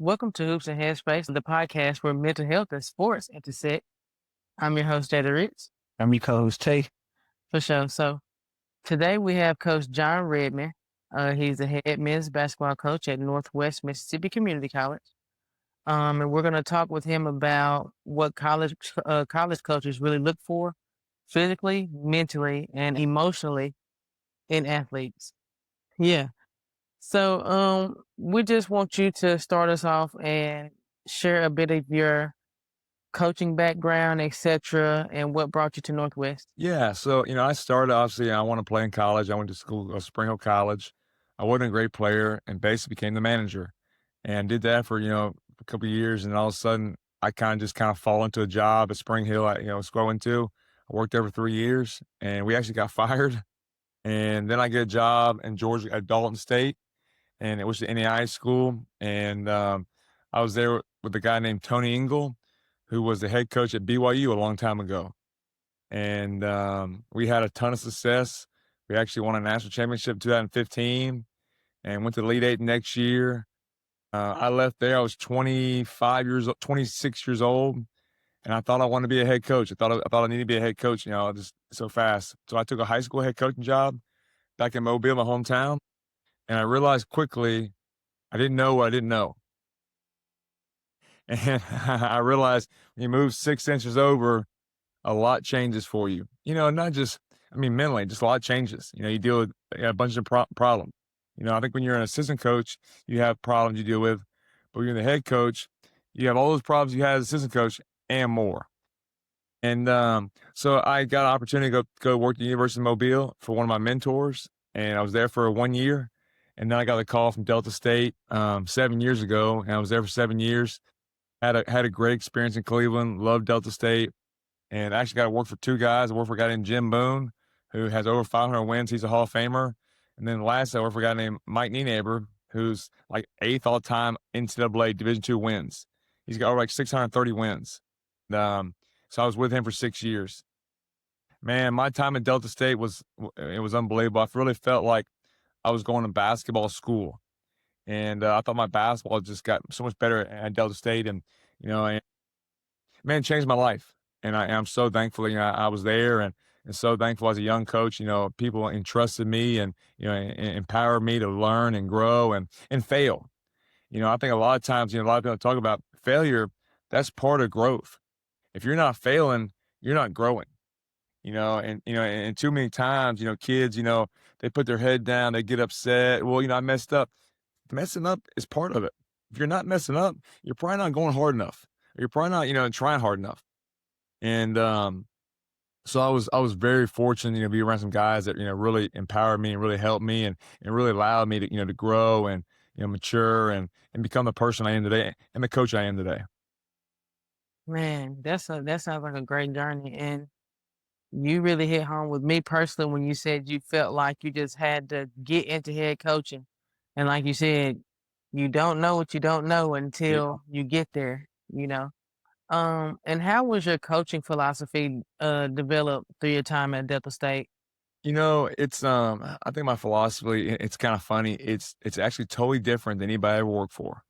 Welcome to Hoops and Headspace, the podcast where mental health and sports intersect. I'm your host, Jada Rich. I'm your co-host, Tae. For sure. So today we have Coach John Redman. He's a head men's basketball coach at Northwest Mississippi Community College. And we're going to talk with him about what college coaches really look for physically, mentally, and emotionally in athletes. Yeah. So we just want you to start us off and share a bit of your coaching background, etc., and what brought you to Northwest. Yeah, so I started obviously. I want to play in college. I went to school, Spring Hill College. I wasn't a great player, and basically became the manager, and did that for a couple of years. And all of a sudden, I kind of fall into a job at Spring Hill. Was going to. I worked there for 3 years, and we actually got fired. And then I get a job in Georgia at Dalton State, and it was the NAI school. And I was there with a guy named Tony Engel, who was the head coach at BYU a long time ago. And we had a ton of success. We actually won a national championship in 2015 and went to the Elite Eight next year. I left there. I was 26 years old, and I thought I wanted to be a head coach. I thought I needed to be a head coach, just so fast. So I took a high school head coaching job back in Mobile, my hometown, and I realized quickly I didn't know what I didn't know. And I realized when you move 6 inches over, a lot changes for you. Not just, mentally, just a lot changes. You deal with a bunch of problems. I think when you're an assistant coach, you have problems you deal with, but when you're the head coach, you have all those problems you had as assistant coach and more. And so I got an opportunity to go work at the University of Mobile for one of my mentors, and I was there for 1 year. And then I got a call from Delta State 7 years ago, and I was there for 7 years. Had a great experience in Cleveland. Loved Delta State. And I actually got to work for two guys. I worked for a guy named Jim Boone, who has over 500 wins. He's a Hall of Famer. And then last, I worked for a guy named Mike Nienaber, who's like 8th all-time NCAA Division II wins. He's got over like 630 wins. So I was with him for 6 years. Man, my time at Delta State was unbelievable. I really felt like I was going to basketball school. And I thought my basketball just got so much better at Delta State. And, man, it changed my life. And I'm so thankful, I was there and so thankful as a young coach, people entrusted me and, empowered me to learn and grow and fail. I think a lot of times, a lot of people talk about failure. That's part of growth. If you're not failing, you're not growing, and too many times, kids, they put their head down, they get upset. Well, I messed up. Messing up is part of it. If you're not messing up, you're probably not going hard enough. Or you're probably not, trying hard enough. And so I was very fortunate, to be around some guys that, really empowered me and really helped me and really allowed me to, to grow and, mature and become the person I am today and the coach I am today. Man, that sounds like a great journey. And you really hit home with me personally when you said you felt like you just had to get into head coaching. And like you said, you don't know what you don't know Yeah. until you get there. And how was your coaching philosophy developed through your time at Delta State? It's I think my philosophy, it's kind of funny. It's actually totally different than anybody I ever worked for.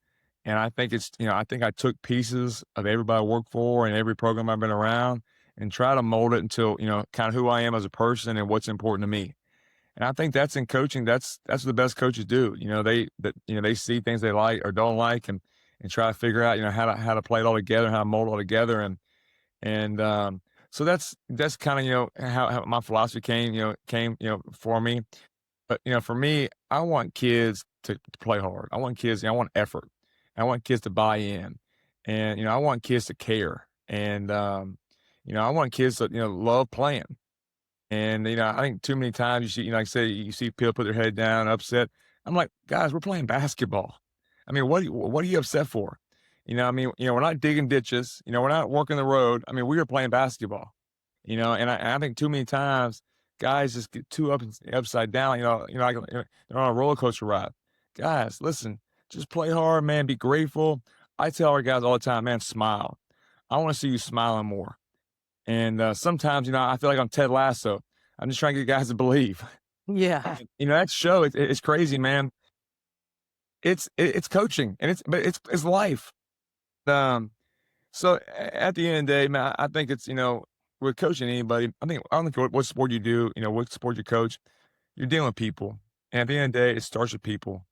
And I think I think I took pieces of everybody I worked for and every program I've been around and try to mold it until, kind of who I am as a person and what's important to me. And I think that's in coaching. That's what the best coaches do. They see things they like or don't like and try to figure out, how to play it all together, how to mold it all together. And so that's kind of, how my philosophy came for me. But, for me, I want kids to play hard. I want kids, I want effort. I want kids to buy in and, I want kids to care. And, I want kids to, love playing. And, I think too many times you see, like I say, you see people put their head down, upset. I'm like, guys, we're playing basketball. What are you upset for? We're not digging ditches. We're not working the road. We are playing basketball, and I think too many times guys just get too upside down, like they're on a roller coaster ride. Guys, listen, just play hard, man. Be grateful. I tell our guys all the time, man, smile. I want to see you smiling more. And sometimes, I feel like I'm Ted Lasso. I'm just trying to get guys to believe. Yeah. That show, it's crazy, man. it's coaching and it's life. Um, so at the end of the day, man, I think it's, with coaching anybody, I don't care what sport you do, what sport you coach, you're dealing with people. And at the end of the day, it starts with people.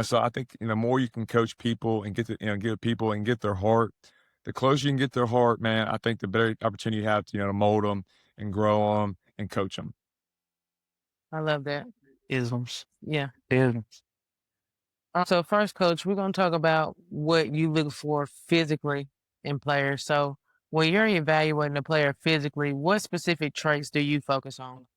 So I think, the more you can coach people and get people and get their heart, the closer you can get their heart, man, I think the better opportunity you have to, to mold them and grow them and coach them. I love that. Isms. Yeah. Isms. So first, coach, we're going to talk about what you look for physically in players. So when you're evaluating a player physically, what specific traits do you focus on?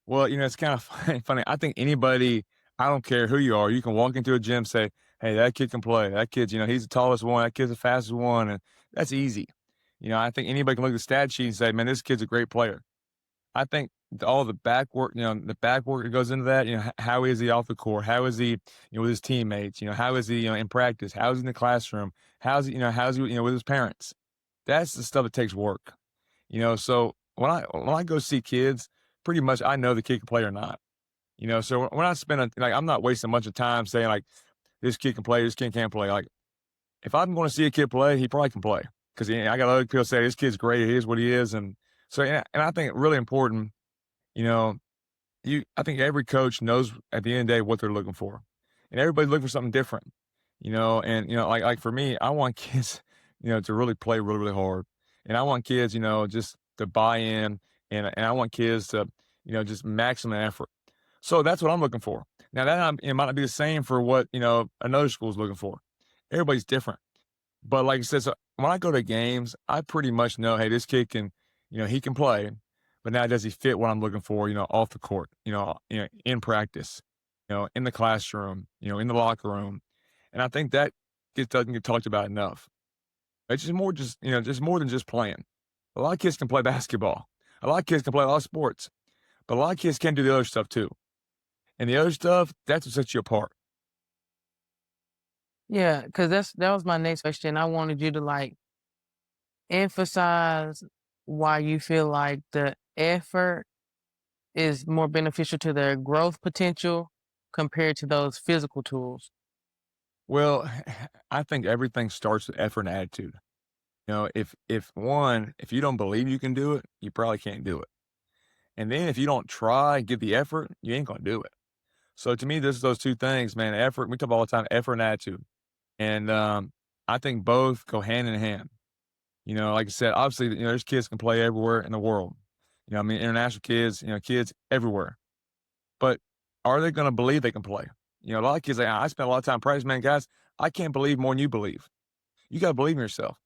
Well, it's kind of funny. I think anybody, I don't care who you are, you can walk into a gym, say, "Hey, that kid can play. That kid's, he's the tallest one. That kid's the fastest one," and that's easy. I think anybody can look at the stat sheet and say, "Man, this kid's a great player." I think all the back work, the back work that goes into that. How is he off the court? How is he, with his teammates? How is he, in practice? How is he in the classroom? How's he, with his parents? That's the stuff that takes work. So when I go see kids, pretty much I know the kid can play or not. So when I spend like I'm not wasting a bunch of time saying like this kid can play, this kid can't play. Like if I'm going to see a kid play, he probably can play because I got other people say this kid's great, he is what he is, and so and I think really important. You know, I think every coach knows at the end of the day what they're looking for, and everybody's looking for something different. And like for me, I want kids, to really play really really hard, and I want kids, just to buy in, and I want kids to, just maximum effort. So that's what I'm looking for. Now that it might not be the same for what another school is looking for. Everybody's different. But like I said, so when I go to games, I pretty much know, hey, this kid can, he can play, but now does he fit what I'm looking for, off the court, in practice, in the classroom, in the locker room. And I think that doesn't get talked about enough. It's just more just more than just playing. A lot of kids can play basketball. A lot of kids can play a lot of sports, but a lot of kids can do the other stuff too. And the other stuff, that's what sets you apart. Yeah, because that was my next question. I wanted you to like emphasize why you feel like the effort is more beneficial to their growth potential compared to those physical tools. Well, I think everything starts with effort and attitude. If you don't believe you can do it, you probably can't do it. And then if you don't try, give the effort, you ain't gonna do it. So to me, this is those two things, man. Effort, we talk about all the time, effort and attitude. And I think both go hand in hand. Like I said, obviously, there's kids can play everywhere in the world. International kids, kids everywhere. But are they gonna believe they can play? A lot of kids like, I spent a lot of time practicing, man, guys. I can't believe more than you believe. You gotta believe in yourself.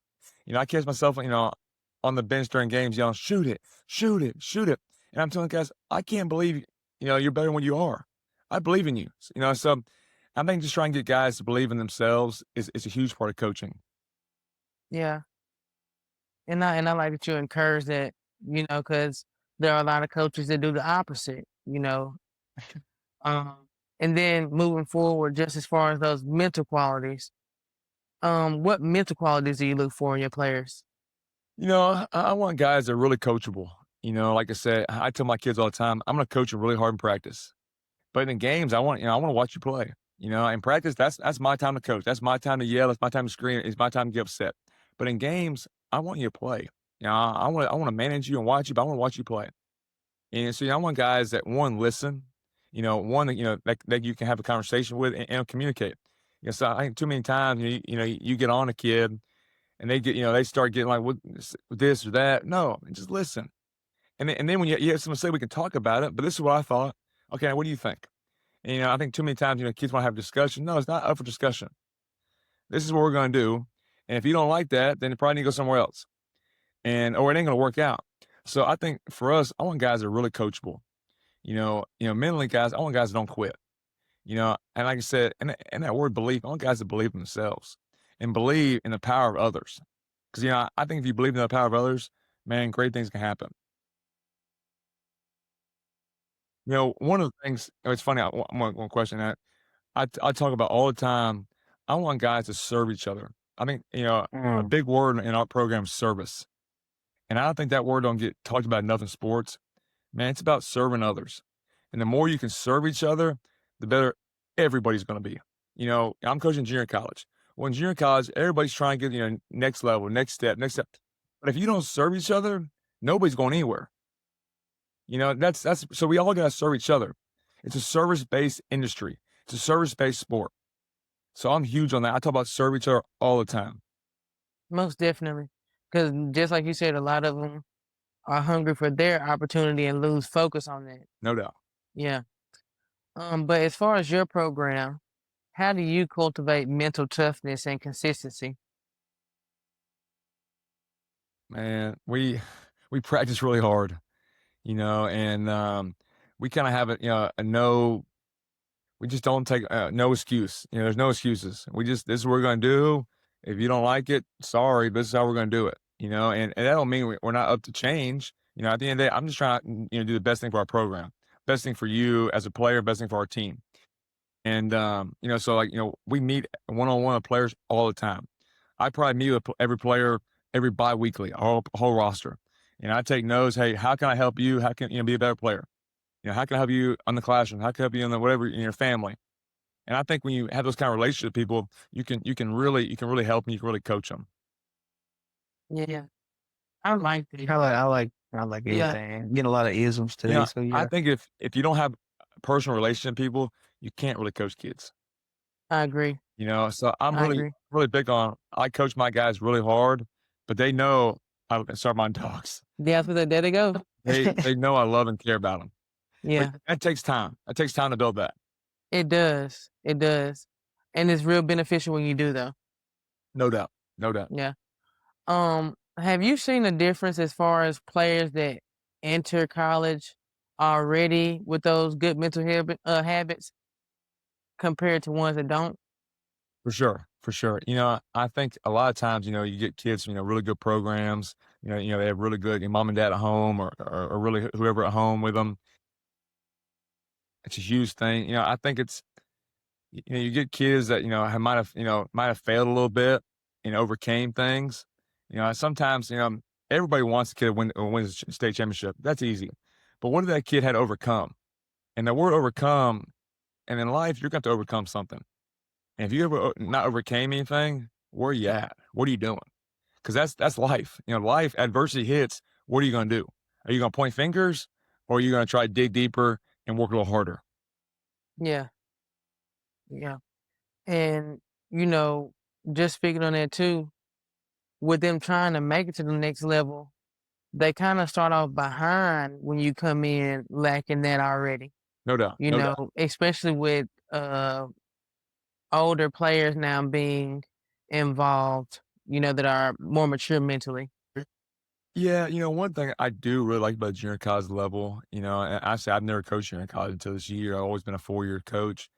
I catch myself, on the bench during games yelling, "Shoot it, shoot it, shoot it." And I'm telling guys, I can't believe, you're better than what you are. I believe in you. So I think just trying to get guys to believe in themselves is a huge part of coaching. Yeah, and I like that you encourage that, because there are a lot of coaches that do the opposite, Um, and then moving forward, just as far as those mental qualities, what mental qualities do you look for in your players? I want guys that are really coachable. Like I said, I tell my kids all the time, I'm gonna coach you really hard in practice. But in games, I want to watch you play. In practice, that's my time to coach. That's my time to yell. It's my time to scream. It's my time to get upset. But in games, I want you to play. I want to manage you and watch you, but I want to watch you play. And so I want guys that one listen, one that that you can have a conversation with and communicate. So I think too many times you get on a kid and they get they start getting like what this or that. No, just listen. And then when you have someone say we can talk about it, but this is what I thought. Okay, what do you think? And, I think too many times, kids want to have discussion. No, it's not up for discussion. This is what we're going to do. And if you don't like that, then you probably need to go somewhere else. Or it ain't going to work out. So I think for us, I want guys that are really coachable. Mentally guys, I want guys that don't quit. And like I said, and that word belief, I want guys that believe in themselves and believe in the power of others. Because, I think if you believe in the power of others, man, great things can happen. One of the things, it's funny, one question that I talk about all the time. I want guys to serve each other. I think, a Mm. big word in our program is service. And I don't think that word don't get talked about enough in sports. Man, it's about serving others. And the more you can serve each other, the better everybody's going to be. I'm coaching junior college. Well, in junior college, everybody's trying to get, next level, next step, next step. But if you don't serve each other, nobody's going anywhere. That's so we all gotta serve each other. It's a service-based industry. It's a service-based sport. So I'm huge on that. I talk about serve each other all the time. Most definitely. Because just like you said, a lot of them are hungry for their opportunity and lose focus on that. No doubt. Yeah. But as far as your program, how do you cultivate mental toughness and consistency? Man, we practice really hard, and we kind of have a no. We just don't take no excuse. There's no excuses. This is what we're going to do. If you don't like it, sorry, but this is how we're going to do it. And that don't mean we're not up to change. At the end of the day, I'm just trying to do the best thing for our program, best thing for you as a player, best thing for our team. And so like we meet one on one with players all the time. I probably meet with every player every bi-weekly, our whole roster. I take notes. Hey, how can I help you? How can be a better player? How can I help you on the classroom? How can I help you in the whatever in your family? And I think when you have those kind of relationships with people, you can really help and you can really coach them. Yeah. I like that. I like Yeah, everything. Getting a lot of isms today, so I yeah. think if you don't have a personal relationship with people, you can't really coach kids. I agree. So I'm I really agree. really big on I coach my guys really hard, but they know I start my dogs. Yeah, so there they go. They know I love and care about them. But Yeah, that takes time. That takes time to build that. it does. It does. And it's real beneficial when you do though. No doubt. No doubt. Yeah. Have you seen a difference as far as players that enter college already with those good mental habits compared to ones that don't? For sure, for sure. I think a lot of times, you get kids, really good programs. They have really good mom and dad at home, or really whoever at home with them. It's a huge thing. I think you get kids that might have failed a little bit and overcame things. Sometimes everybody wants a kid to win a state championship. That's easy, but what if that kid had to overcome? And the word overcome, and in life, you're going to overcome something. And if you ever not overcame anything, where are you at? What are you doing? Because that's life. Life adversity hits. What are you going to do? Are you going to point fingers, or are you going to try to dig deeper and work a little harder? Yeah, yeah. And you know, just speaking on that too, with them trying to make it to the next level, they kind of start off behind when you come in lacking that already. No doubt. You No doubt. know, especially with older players now being involved, that are more mature mentally. Yeah, one thing I do really like about junior college level, and I say I've never coached junior college until this year. I've always been a 4-year coach.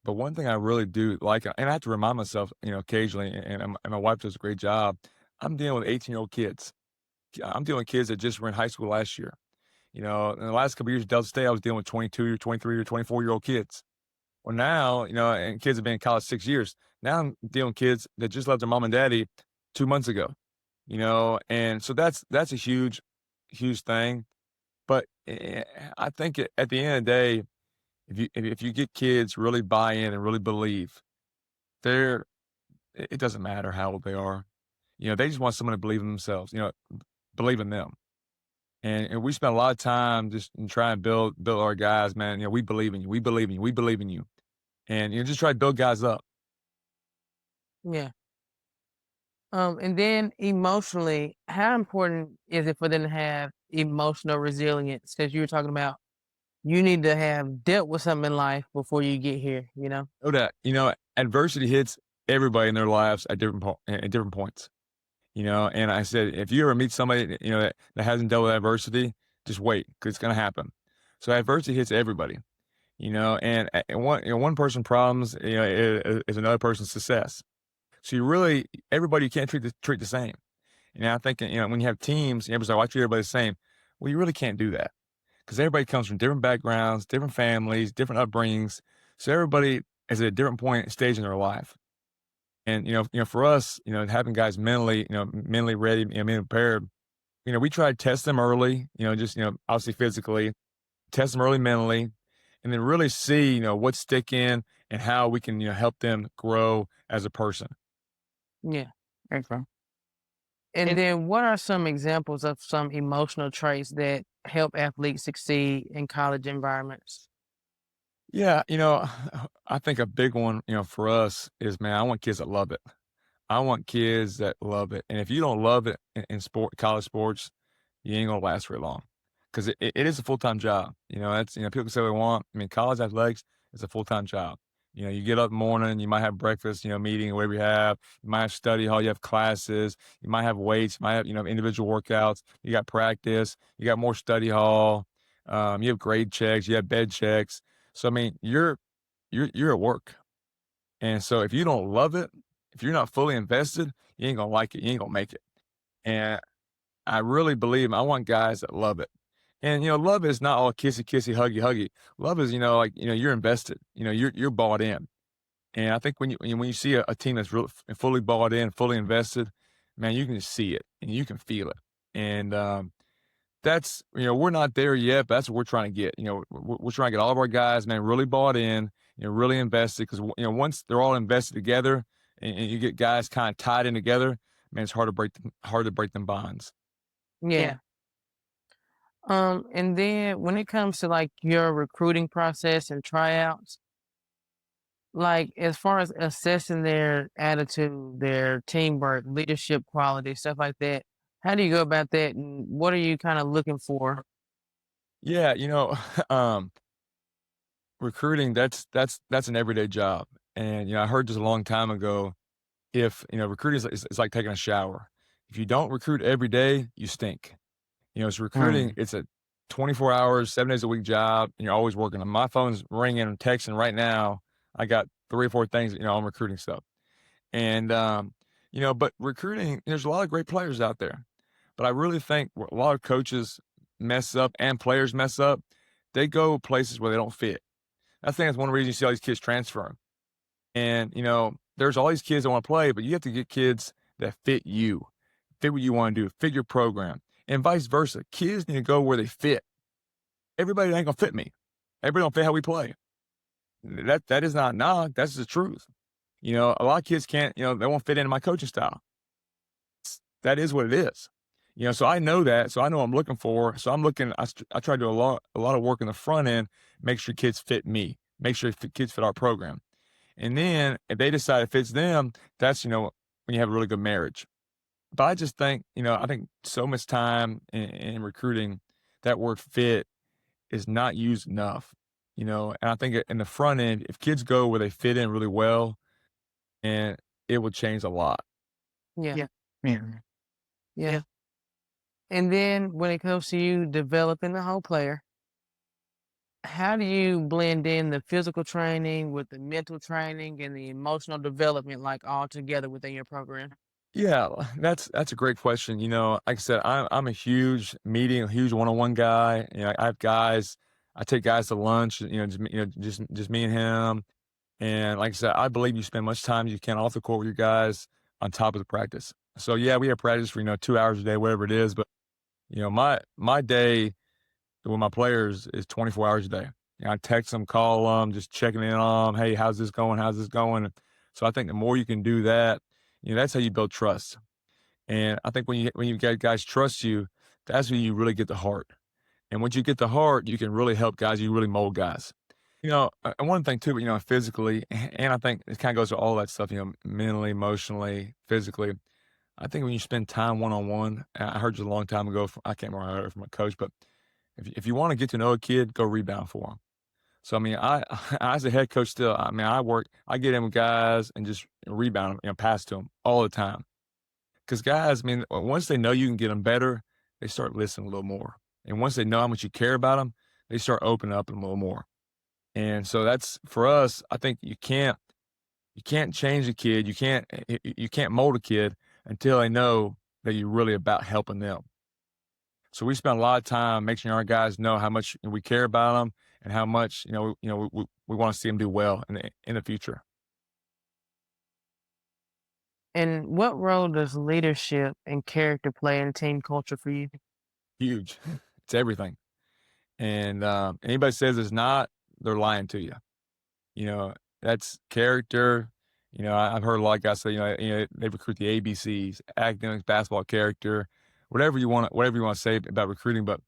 But one thing I really do like, and I have to remind myself, occasionally, and my wife does a great job. I'm dealing with 18-year-old kids. I'm dealing with kids that just were in high school last year. In the last couple of years at Delta State, I was dealing with 22 or 23 or 24-year-old kids. Well, now, and kids have been in college 6 years. Now I'm dealing with kids that just left their mom and daddy 2 months ago. And so that's a huge, huge thing. But I think at the end of the day, if you get kids really buy in and really believe, they're it doesn't matter how old they are. They just want someone to believe in themselves. Believe in them. And we spend a lot of time just in trying to build our guys, man. We believe in you. We believe in you. We believe in you. And just try to build guys up. Yeah. And then emotionally, how important is it for them to have emotional resilience? Because you were talking about you need to have dealt with something in life before you get here, you know? Know that adversity hits everybody in their lives at different points. And I said, if you ever meet somebody that hasn't dealt with adversity, just wait because it's gonna happen. So adversity hits everybody. And one person's problems is another person's success. So everybody you can't treat the same. And I think when you have teams, everybody's like, "Why treat everybody the same?" Well, you really can't do that because everybody comes from different backgrounds, different families, different upbringings. So everybody is at a different point stage in their life. And for us, having guys mentally ready, mentally prepared. We try to test them early. Just obviously physically, test them early mentally, and then really see, what's sticking and how we can, help them grow as a person. Yeah. Okay. And then what are some examples of some emotional traits that help athletes succeed in college environments? Yeah, I think a big one, for us is, man, I want kids that love it. I want kids that love it. And if you don't love it in college sports, you ain't gonna last very long because it is a full time job. That's people can say what they want. I mean, college athletics is a full time job. You get up in the morning, you might have breakfast, meeting, whatever you have. You might have study hall, you have classes, you might have weights, you might have individual workouts. You got practice, you got more study hall. You have grade checks, you have bed checks. So I mean, you're at work, and so if you don't love it, if you're not fully invested, you ain't gonna like it. You ain't gonna make it. And I really believe I want guys that love it. And love is not all kissy kissy, huggy huggy. Love is, like, you're invested. You're bought in. And I think when you see a team that's really fully bought in, fully invested, man, you can just see it and you can feel it. And that's we're not there yet, but that's what we're trying to get. We're trying to get all of our guys, man, really bought in, really invested. Because once they're all invested together, and you get guys kind of tied in together, man, it's hard to break them bonds. Yeah. And then when it comes to like your recruiting process and tryouts, like as far as assessing their attitude, their teamwork, leadership quality, stuff like that, how do you go about that? And what are you kind of looking for? Yeah, um, recruiting, that's an everyday job. And I heard this a long time ago. If recruiting is like taking a shower. If you don't recruit every day, you stink. So recruiting, Mm. it's a 24 hours, 7 days a week job, and you're always working. And my phone's ringing and texting right now. I got 3 or 4 things, on recruiting stuff. And but recruiting, there's a lot of great players out there. But I really think a lot of coaches mess up and players mess up. They go places where they don't fit. I think that's one reason you see all these kids transferring. And, there's all these kids that want to play, but you have to get kids that fit you, fit what you want to do, fit your program, and vice versa. Kids need to go where they fit. Everybody ain't gonna fit me. Everybody don't fit how we play. That is not knock. That's the truth. A lot of kids can't. They won't fit into my coaching style. That is what it is. So I know that. So I know what I'm looking for. So I'm looking. I try to do a lot of work in the front end, make sure kids fit me, make sure kids fit our program. And then if they decide it fits them, that's, when you have a really good marriage. But I just think, I think so much time in recruiting, that word fit is not used enough, and I think in the front end, if kids go where they fit in really well, and it will change a lot. Yeah. Yeah. Yeah. Yeah. And then when it comes to you developing the whole player, how do you blend in the physical training with the mental training and the emotional development like all together within your program? Yeah, that's a great question. Like I said, I'm a huge meeting, a huge one-on-one guy. I have guys, I take guys to lunch, just me and him. And like I said, I believe you spend much time as you can off the court with your guys on top of the practice. So yeah, we have practice for 2 hours a day, whatever it is. But my day with my players is 24 hours a day. I text them, call them, just checking in on them. Hey, how's this going? How's this going? So I think the more you can do that, that's how you build trust. And I think when you get guys trust you, that's when you really get the heart. And once you get the heart, you can really help guys. You really mold guys. And one thing too, physically, and I think it kind of goes to all that stuff, mentally, emotionally, physically. I think when you spend time one on one, I heard you a long time ago. I can't remember, I heard it from a coach, but if you want to get to know a kid, go rebound for him. So I mean, I as a head coach still, I mean, I get in with guys and just rebound, pass to them all the time. Because guys, I mean, once they know you can get them better, they start listening a little more. And once they know how much you care about them, they start opening up a little more. And so that's for us. I think you can't change a kid. You can't mold a kid until they know that you're really about helping them. So we spend a lot of time making sure our guys know how much we care about them and how much we want to see them do well in the future. And what role does leadership and character play in team culture for you? Huge, it's everything. And anybody says it's not, they're lying to you. You know, that's character. You know, I've heard a lot of guys say, they recruit the ABCs, academics, basketball, character, whatever you want to say about recruiting. But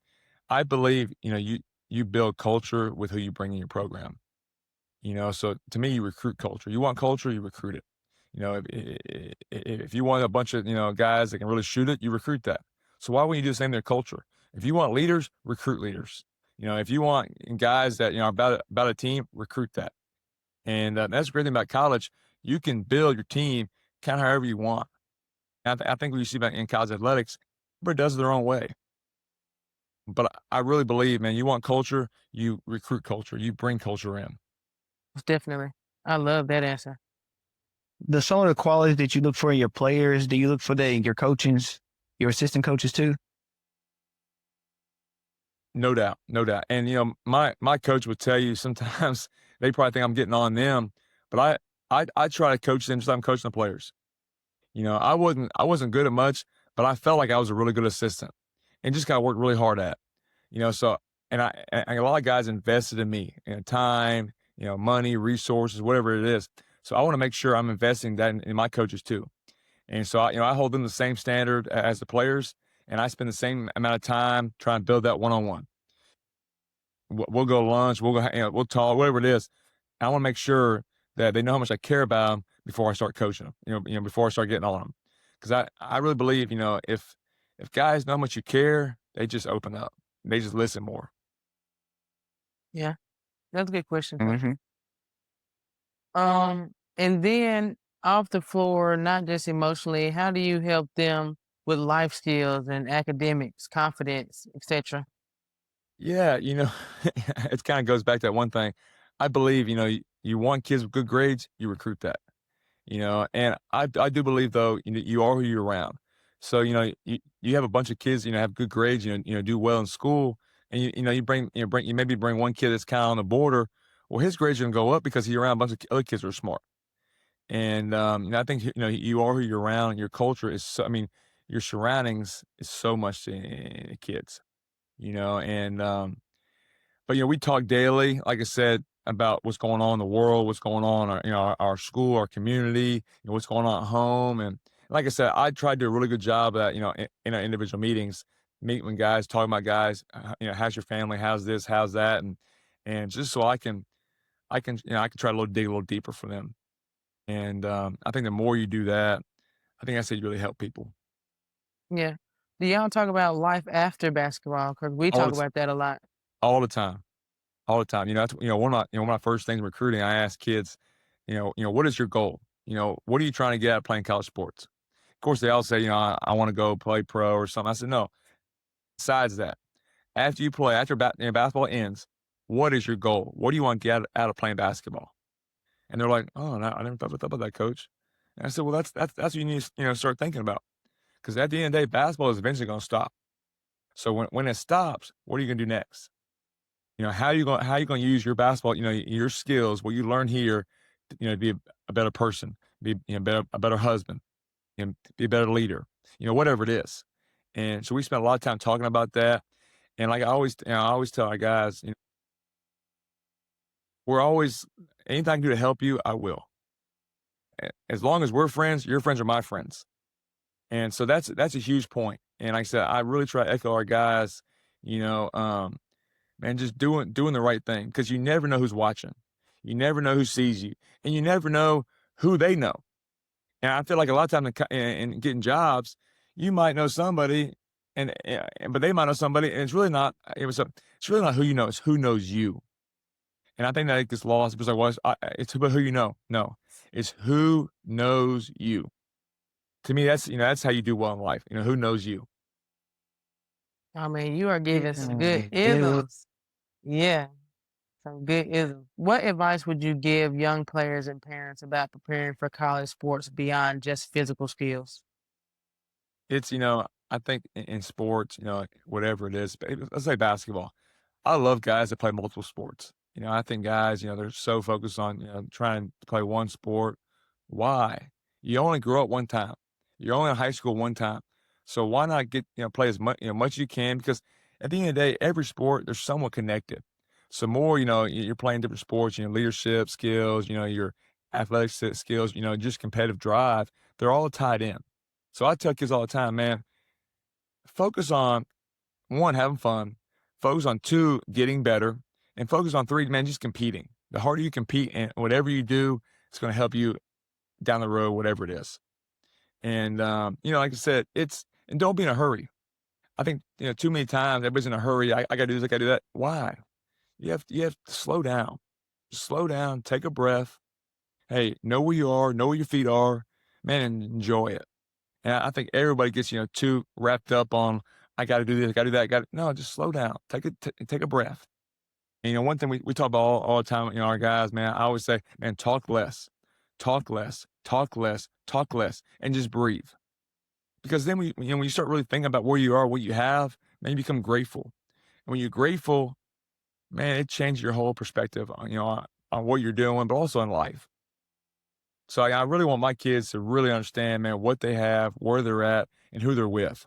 I believe, you build culture with who you bring in your program. So to me, you recruit culture. You want culture, you recruit it. If you want a bunch of, guys that can really shoot it, you recruit that. So why wouldn't you do the same to their culture? If you want leaders, recruit leaders. If you want guys that, are about a team, recruit that. And that's the great thing about college. You can build your team kind of however you want. And I think what you see about in college athletics, everybody does it their own way. But I really believe, man, you want culture, you recruit culture, you bring culture in. Most definitely. I love that answer. Some of the qualities that you look for in your players, do you look for that in your coaches, your assistant coaches too? No doubt, no doubt. And my coach would tell you sometimes they probably think I'm getting on them, but I try to coach them just like I'm coaching the players. I wasn't good at much, but I felt like I was a really good assistant and just got to work really hard at. So and a lot of guys invested in me, time, money, resources, whatever it is. So I want to make sure I'm investing that in my coaches too. And so I hold them the same standard as the players, and I spend the same amount of time trying to build that one-on-one. We'll go lunch, we'll go, we'll talk, whatever it is. I want to make sure that they know how much I care about them before I start coaching them. Before I start getting on them, because I really believe if guys know how much you care, they just open up, they just listen more. Yeah, that's a good question, Coach. Mm-hmm. And then off the floor, not just emotionally, how do you help them with life skills and academics, confidence, etc.? Yeah, it kind of goes back to that one thing. I believe you want kids with good grades, you recruit that. And I do believe though, you are who you're around. So, you have a bunch of kids, have good grades, do well in school, and you maybe bring one kid that's kind of on the border. Well, his grades are gonna go up because he's around a bunch of other kids who are smart. And I think you are who you're around. Your culture is so, your surroundings is so much in kids. And but we talk daily, like I said, about what's going on in the world, what's going on, our school, our community, what's going on at home. And like I said, I try to do a really good job at, in our individual meetings, meeting with guys, talking about guys, how's your family, how's this, how's that, and just so I can try to dig a little deeper for them. And I think the more you do that, I think that's how you really help people Yeah. Do y'all talk about life after basketball? Because we all talk the t- about that a lot. all the time. All the time. That's one of my first things recruiting, I ask kids, what is your goal? What are you trying to get out of playing college sports? Of course, they all say, I want to go play pro or something. I said, no. Besides that, after you play, after basketball ends, what is your goal? What do you want to get out of playing basketball? And they're like, oh, no, I never thought about that, coach. And I said, well, that's what you need to start thinking about, because at the end of the day, basketball is eventually going to stop. So when it stops, what are you going to do next? How are you going to use your basketball, your skills, what you learn here, to be a better person, be a better husband, be a better leader, whatever it is. And so we spent a lot of time talking about that. And like I always tell our guys, we're always, anything I can do to help you, I will. As long as we're friends, your friends are my friends. And so that's a huge point. And like I said, I really try to echo our guys, you know, um, man, just doing the right thing, because you never know who's watching. You never know who sees you, and you never know who they know. And I feel like a lot of times in getting jobs, you might know somebody, but they might know somebody, and it's really not who you know, it's who knows you. And I think that gets lost because it's about who you know. No, it's who knows you. To me, that's how you do well in life. Who knows you. I mean, you are giving some good Yeah. isms. Yeah, some good isms. What advice would you give young players and parents about preparing for college sports beyond just physical skills? It's, I think in sports, whatever it is, let's say basketball. I love guys that play multiple sports. I think guys, they're so focused on, trying to play one sport. Why? You only grow up one time. You're only in high school one time. So why not play as much, much as you can? Because at the end of the day, every sport, they're somewhat connected. So more, you're playing different sports, leadership skills, your athletic skills, just competitive drive, they're all tied in. So I tell kids all the time, man, focus on one, having fun, focus on two, getting better, and focus on three, man, just competing. The harder you compete and whatever you do, it's going to help you down the road, whatever it is. And, like I said, and don't be in a hurry. I think, too many times everybody's in a hurry. I got to do this, I got to do that. Why? You have to slow down. Just slow down, take a breath. Hey, know where you are, know where your feet are, man, and enjoy it. And I think everybody gets, too wrapped up on, I got to do this, I got to do that. No, just slow down. Take a breath. And, one thing we talk about all the time, our guys, man, I always say, man, talk less, talk less, talk less, talk less, and just breathe. Because then when you start really thinking about where you are, what you have, man, you become grateful. And when you're grateful, man, it changes your whole perspective on, on what you're doing, but also in life. So I really want my kids to really understand, man, what they have, where they're at, and who they're with.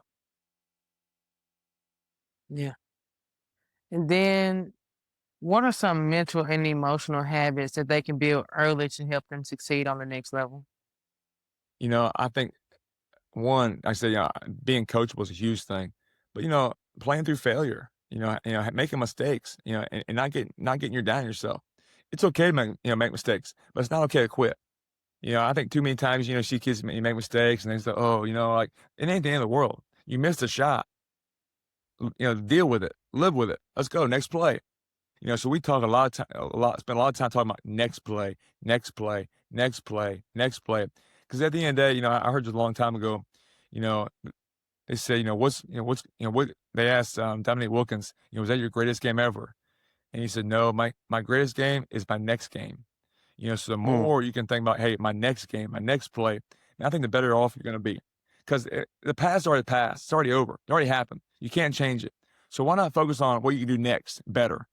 Yeah. And then what are some mental and emotional habits that they can build early to help them succeed on the next level? I think one, I say, being coachable is a huge thing, but playing through failure, making mistakes, and not getting you down yourself. It's okay to make mistakes, but it's not okay to quit. I think too many times, see kids make mistakes and they say, oh, like it ain't the end of the world. You missed a shot. Deal with it, live with it. Let's go next play. So we talk spend a lot of time talking about next play, next play, next play, next play. Because at the end of the day, I heard just a long time ago, you know, they say, what they asked Dominique Wilkins, was that your greatest game ever? And he said, no, my greatest game is my next game. So the more you can think about, hey, my next game, my next play, and I think the better off you're going to be. Because the past already passed. It's already over. It already happened. You can't change it. So why not focus on what you can do next better?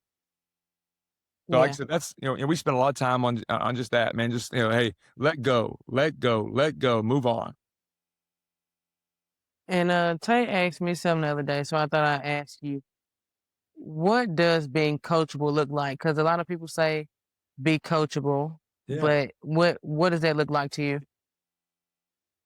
So like I Yeah. said, that's, and we spend a lot of time on just that, man. Just, hey, let go, let go, let go, move on. And Tay asked me something the other day, so I thought I'd ask you, what does being coachable look like? Because a lot of people say be coachable, Yeah. but what does that look like to you?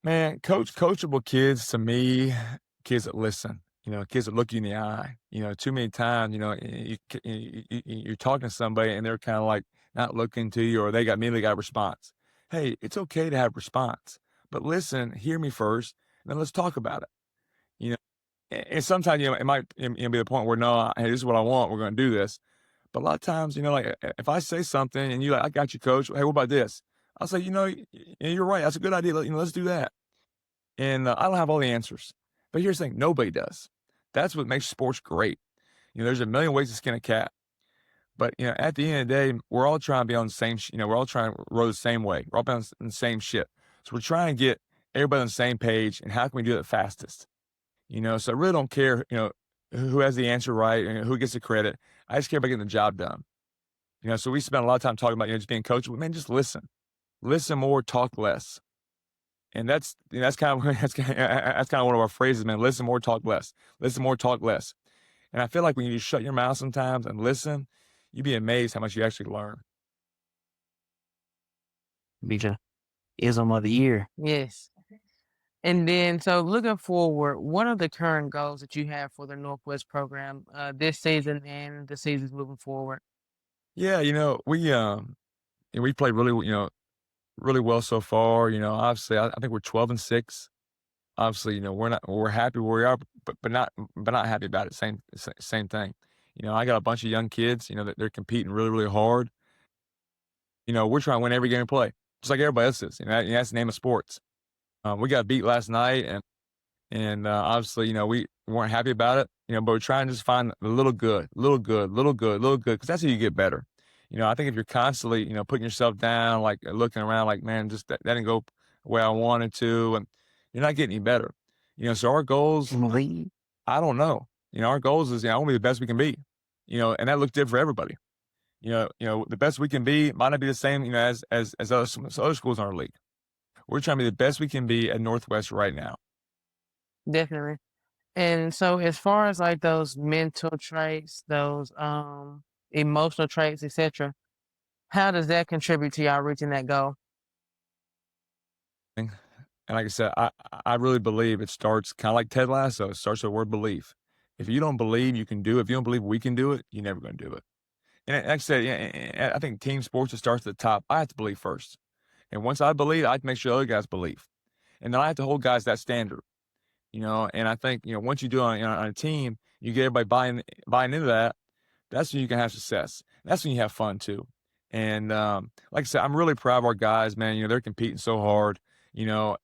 Man, coachable kids to me, kids that listen, kids that look you in the eye. Too many times, you're talking to somebody and they're kind of like not looking to you, or they immediately got a response. Hey, it's okay to have response, but listen, hear me first, and then let's talk about it. You know, and sometimes, it might be the point where no, hey, this is what I want. We're going to do this. But a lot of times, like if I say something and you like, I got you, coach. Hey, what about this? I'll say, you're right. That's a good idea. Let's do that. And I don't have all the answers, but here's the thing: nobody does. That's what makes sports great. There's a million ways to skin a cat, but at the end of the day, we're all trying to be on the same. We're all trying to row the same way. We're all on the same ship. So we're trying to get everybody on the same page. And how can we do it fastest? So I really don't care. Who has the answer right and who gets the credit. I just care about getting the job done. So we spend a lot of time talking about just being coachable. Man, just listen more, talk less. And that's kind of that's kind of one of our phrases, man. Listen more, talk less. Listen more, talk less. And I feel like when you just shut your mouth sometimes and listen, you'd be amazed how much you actually learn. Bija, ism of the year. Yes. And then, so looking forward, what are the current goals that you have for the Northwest program this season and the seasons moving forward? Yeah, we played really well so far. Obviously, I think we're 12-6. Obviously, we're happy where we are, but not happy about it. Same thing. I got a bunch of young kids. That they're competing really really hard. We're trying to win every game we play, just like everybody else is. That's the name of sports. We got beat last night, and obviously, we weren't happy about it. But we're trying to just find a little good, little good, little good, little good, because that's how you get better. I think if you're constantly, putting yourself down, like looking around, like, man, just that didn't go the way I wanted to, and you're not getting any better. So our goals, Lead. I don't know. Our goals is, I want to be the best we can be. And that looks different for everybody. The best we can be might not be the same, as other schools in our league. We're trying to be the best we can be at Northwest right now. Definitely. And so as far as like those mental traits, those emotional traits, etc. How does that contribute to y'all reaching that goal? And like I said, I really believe it starts kind of like Ted Lasso. It starts with the word belief. If you don't believe you can do it, if you don't believe we can do it, you're never going to do it. And like I said, I think team sports, it starts at the top. I have to believe first. And once I believe, I have to make sure other guys believe. And then I have to hold guys that standard, and I think, once you do it on a team, you get everybody buying into that. That's when you can have success. That's when you have fun too. And like I said, I'm really proud of our guys, man. They're competing so hard, and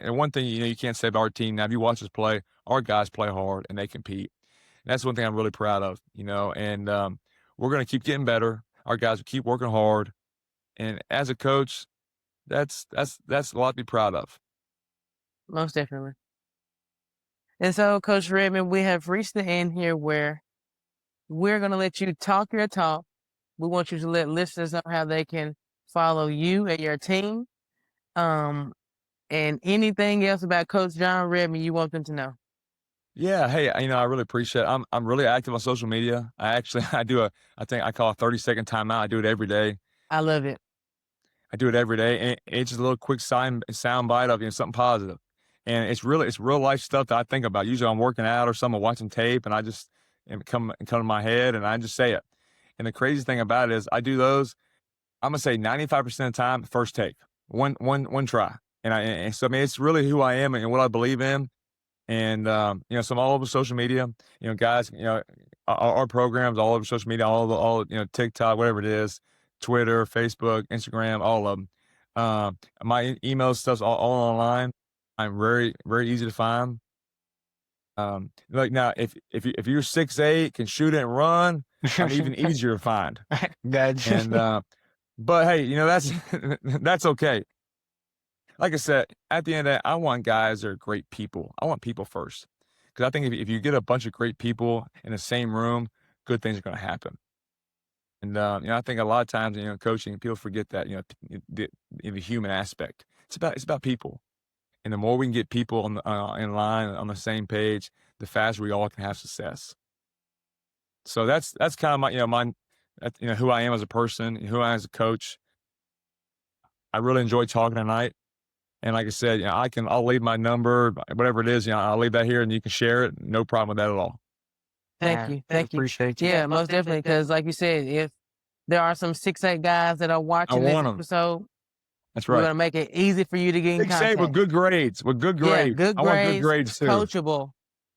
one thing, you can't say about our team now, if you watch us play, our guys play hard and they compete. And that's one thing I'm really proud of, and we're going to keep getting better. Our guys will keep working hard. And as a coach, that's a lot to be proud of. Most definitely. And so, Coach Redman, we have reached the end here where we're going to let you talk your talk. We want you to let listeners know how they can follow you and your team. And anything else about Coach John Redman you want them to know. Yeah, hey, I really appreciate it. I'm really active on social media. I think I call a 30-second timeout. I do it every day. I love it. I do it every day, and it's just a little quick sound bite of something positive. And it's real life stuff that I think about. Usually I'm working out or something, watching tape, and I just come to my head and I just say it. And the crazy thing about it is I do those, I'm gonna say 95% of the time, first take. One try. And so I mean it's really who I am and what I believe in. And so I'm all over social media, guys, our programs all over social media, all TikTok, whatever it is, Twitter, Facebook, Instagram, all of them. My email stuff's all online. I'm very, very easy to find. Like now, if you're 6'8", can shoot it and run, I'm even easier to find. Gotcha. And but hey, that's that's okay. Like I said, at the end of the day, I want guys that are great people. I want people first, because I think if you get a bunch of great people in the same room, good things are going to happen. And I think a lot of times, coaching, people forget that the human aspect. It's about people. And the more we can get people on in line on the same page, the faster we all can have success. So that's kind of my who I am as a person, who I am as a coach. I really enjoy talking tonight, and like I said, I'll leave my number, whatever it is, I'll leave that here, and you can share it. No problem with that at all. Thank you. Appreciate you. Yeah, most definitely. Because like you said, if there are some 6'8" guys that are watching this want 'em. episode, That's we're right. gonna make it easy for you to get in 6'8" contact. with good grades. Yeah, good I want good grades, grades too. coachable.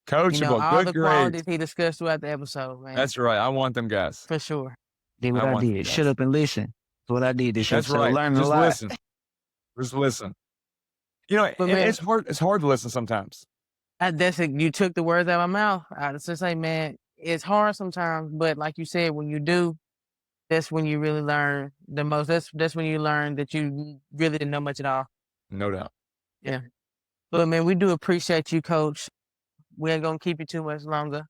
Coachable, All good the grades. qualities he discussed throughout the episode, man. That's right. I want them guys. For sure. Did what I I want did. them Shut guys. up and listen. That's what I did this year. That's So right. learning a Just lot. listen. Just listen. But man, It's hard. It's hard to listen sometimes. that's it. You took the words out of my mouth. I just say, man, it's hard sometimes, but like you said, when you do, that's when you really learn the most. That's when you learn that you really didn't know much at all. No doubt. Yeah. But man, we do appreciate you, Coach. We ain't gonna keep you too much longer.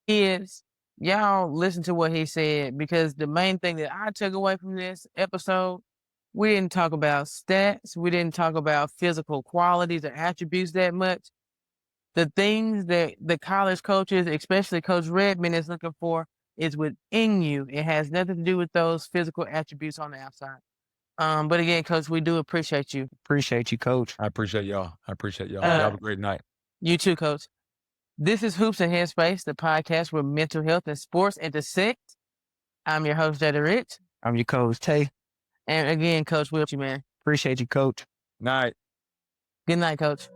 Kids, y'all listen to what he said, because the main thing that I took away from this episode, we didn't talk about stats. We didn't talk about physical qualities or attributes that much. The things that the college coaches, especially Coach Redman, is looking for is within you. It has nothing to do with those physical attributes on the outside. But again, Coach, we do appreciate you. Appreciate you, Coach. I appreciate y'all. You have a great night. You too, Coach. This is Hoops and Headspace, the podcast where mental health and sports intersect. I'm your host, Jada Rich. I'm your coach, Tae. And again, Coach, we love you, man. Appreciate you, Coach. Night. Good night, Coach.